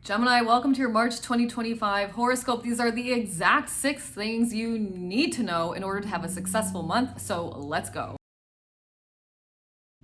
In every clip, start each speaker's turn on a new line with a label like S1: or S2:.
S1: Gemini, welcome to your March 2025 horoscope. These are the exact 6 things you need to know in order to have a successful month, so let's go.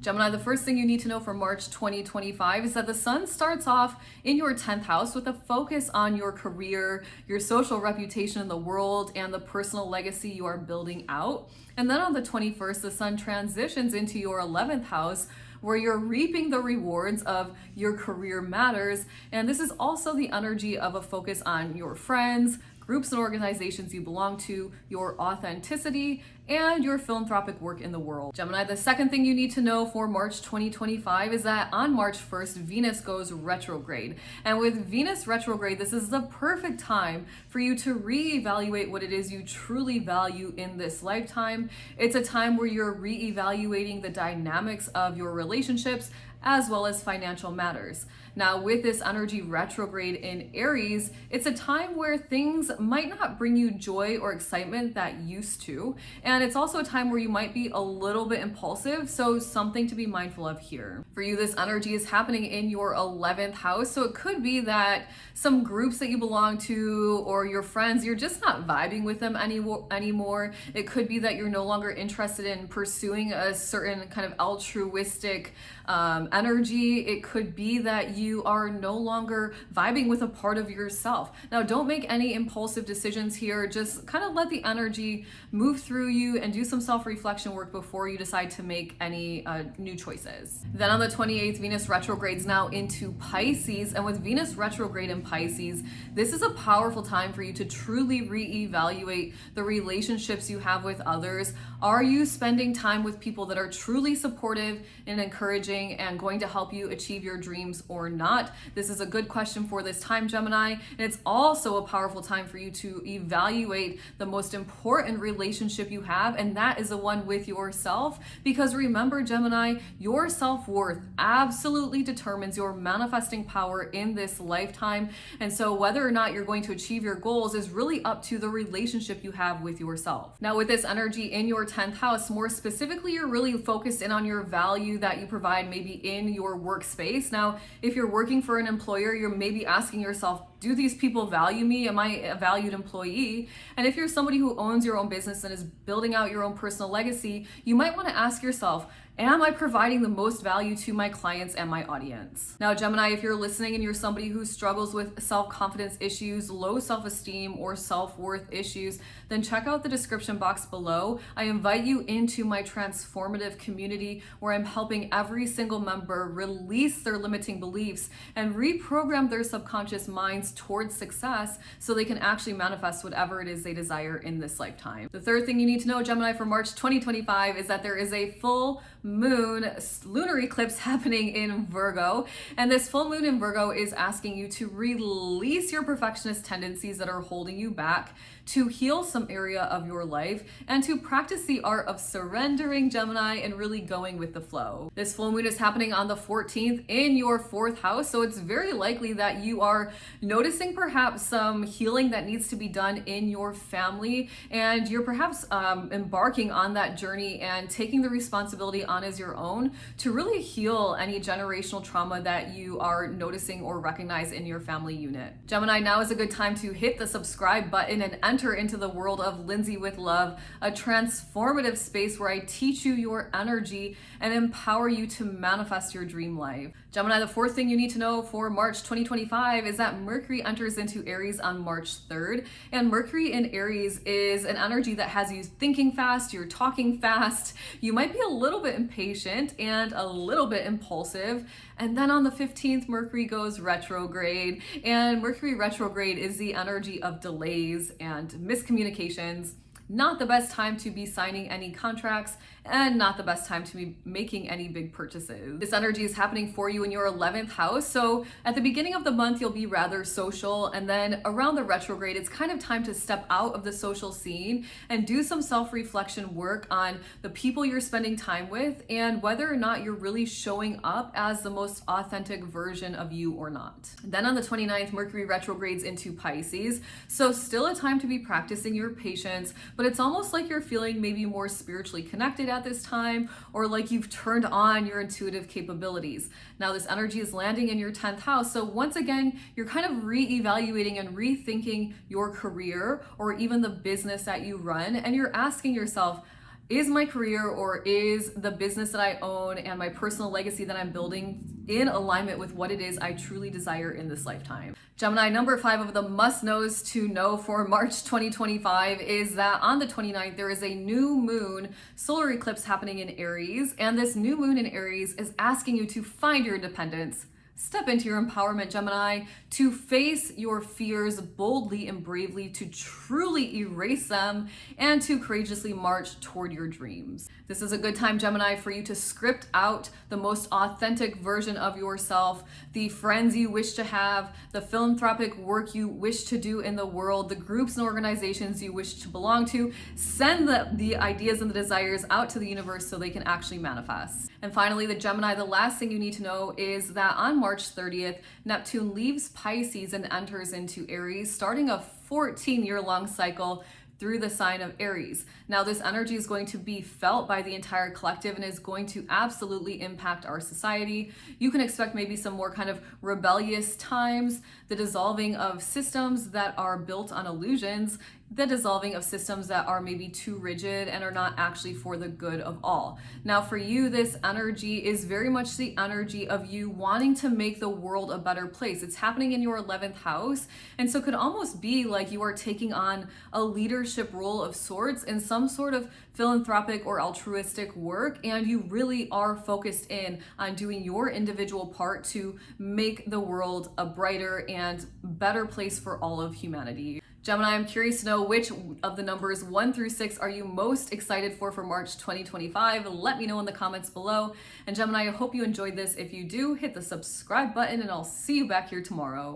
S1: Gemini, the first thing you need to know for March 2025 is that the sun starts off in your 10th house with a focus on your career, your social reputation in the world, and the personal legacy you are building out. And then on the 21st, the sun transitions into your 11th house, where you're reaping the rewards of your career matters. And this is also the energy of a focus on your friends, groups and organizations you belong to, your authenticity, and your philanthropic work in the world. Gemini, the second thing you need to know for March 2025 is that on March 1st, Venus goes retrograde. And with Venus retrograde, this is the perfect time for you to reevaluate what it is you truly value in this lifetime. It's a time where you're reevaluating the dynamics of your relationships as well as financial matters. Now, with this energy retrograde in Aries, it's a time where things might not bring you joy or excitement that used to. And it's also a time where you might be a little bit impulsive, so something to be mindful of here. For you, this energy is happening in your 11th house, so it could be that some groups that you belong to or your friends, you're just not vibing with them anymore. It could be that you're no longer interested in pursuing a certain kind of altruistic energy. It could be that you are no longer vibing with a part of yourself. Now, don't make any impulsive decisions here. Just kind of let the energy move through you and do some self-reflection work before you decide to make any new choices. Then on the 28th, Venus retrogrades now into Pisces. And with Venus retrograde in Pisces, this is a powerful time for you to truly reevaluate the relationships you have with others. Are you spending time with people that are truly supportive and encouraging and going to help you achieve your dreams or not? This is a good question for this time, Gemini. And it's also a powerful time for you to evaluate the most important relationship you have, and that is the one with yourself. Because remember, Gemini, your self-worth absolutely determines your manifesting power in this lifetime. And so whether or not you're going to achieve your goals is really up to the relationship you have with yourself. Now, with this energy in your 10th house, more specifically, you're really focused in on your value that you provide maybe in your workspace. Now, if you're working for an employer, you're maybe asking yourself, do these people value me? Am I a valued employee? And if you're somebody who owns your own business and is building out your own personal legacy, you might want to ask yourself, am I providing the most value to my clients and my audience? Now, Gemini, if you're listening and you're somebody who struggles with self-confidence issues, low self-esteem, or self-worth issues, then check out the description box below. I invite you into my transformative community where I'm helping every single member release their limiting beliefs and reprogram their subconscious minds towards success so they can actually manifest whatever it is they desire in this lifetime. The third thing you need to know, Gemini, for March 2025 is that there is a full moon lunar eclipse happening in Virgo, and this full moon in Virgo is asking you to release your perfectionist tendencies that are holding you back, to heal some area of your life, and to practice the art of surrendering, Gemini, and really going with the flow. This full moon is happening on the 14th in your 4th house, so it's very likely that you are noticing perhaps some healing that needs to be done in your family, and you're perhaps embarking on that journey and taking the responsibility on as your own to really heal any generational trauma that you are noticing or recognize in your family unit. Gemini, now is a good time to hit the subscribe button and enter into the world of Lindsay with Love, a transformative space where I teach you your energy and empower you to manifest your dream life. Gemini, the fourth thing you need to know for March 2025 is that Mercury enters into Aries on March 3rd. And Mercury in Aries is an energy that has you thinking fast, you're talking fast, you might be a little bit impatient and a little bit impulsive. And then on the 15th, Mercury goes retrograde. And Mercury retrograde is the energy of delays and miscommunications. Not the best time to be signing any contracts and not the best time to be making any big purchases. This energy is happening for you in your 11th house. So at the beginning of the month, you'll be rather social. And then around the retrograde, it's kind of time to step out of the social scene and do some self-reflection work on the people you're spending time with and whether or not you're really showing up as the most authentic version of you or not. Then on the 29th, Mercury retrogrades into Pisces. So still a time to be practicing your patience, but it's almost like you're feeling maybe more spiritually connected at at this time, or like you've turned on your intuitive capabilities. Now this energy is landing in your 10th house. So once again, you're kind of re-evaluating and rethinking your career or even the business that you run. And you're asking yourself, is my career or is the business that I own and my personal legacy that I'm building in alignment with what it is I truly desire in this lifetime? Gemini, number 5 of the must-knows to know for March 2025 is that on the 29th, there is a new moon solar eclipse happening in Aries. And this new moon in Aries is asking you to find your independence, step into your empowerment, Gemini, to face your fears boldly and bravely, to truly erase them, and to courageously march toward your dreams. This is a good time, Gemini, for you to script out the most authentic version of yourself, the friends you wish to have, the philanthropic work you wish to do in the world, the groups and organizations you wish to belong to. Send the ideas and the desires out to the universe so they can actually manifest. And finally, the Gemini, the last thing you need to know is that on March 30th, Neptune leaves Pisces and enters into Aries, starting a 14-year-long cycle through the sign of Aries. Now, this energy is going to be felt by the entire collective and is going to absolutely impact our society. You can expect maybe some more kind of rebellious times, the dissolving of systems that are built on illusions, the dissolving of systems that are maybe too rigid and are not actually for the good of all. Now, for you, this energy is very much the energy of you wanting to make the world a better place. It's happening in your 11th house, and so it could almost be like you are taking on a leadership role of sorts in some sort of philanthropic or altruistic work, and you really are focused in on doing your individual part to make the world a brighter and better place for all of humanity. Gemini, I'm curious to know which of the numbers 1 through 6 are you most excited for March 2025. Let me know in the comments below. And Gemini, I hope you enjoyed this. If you do, hit the subscribe button and I'll see you back here tomorrow.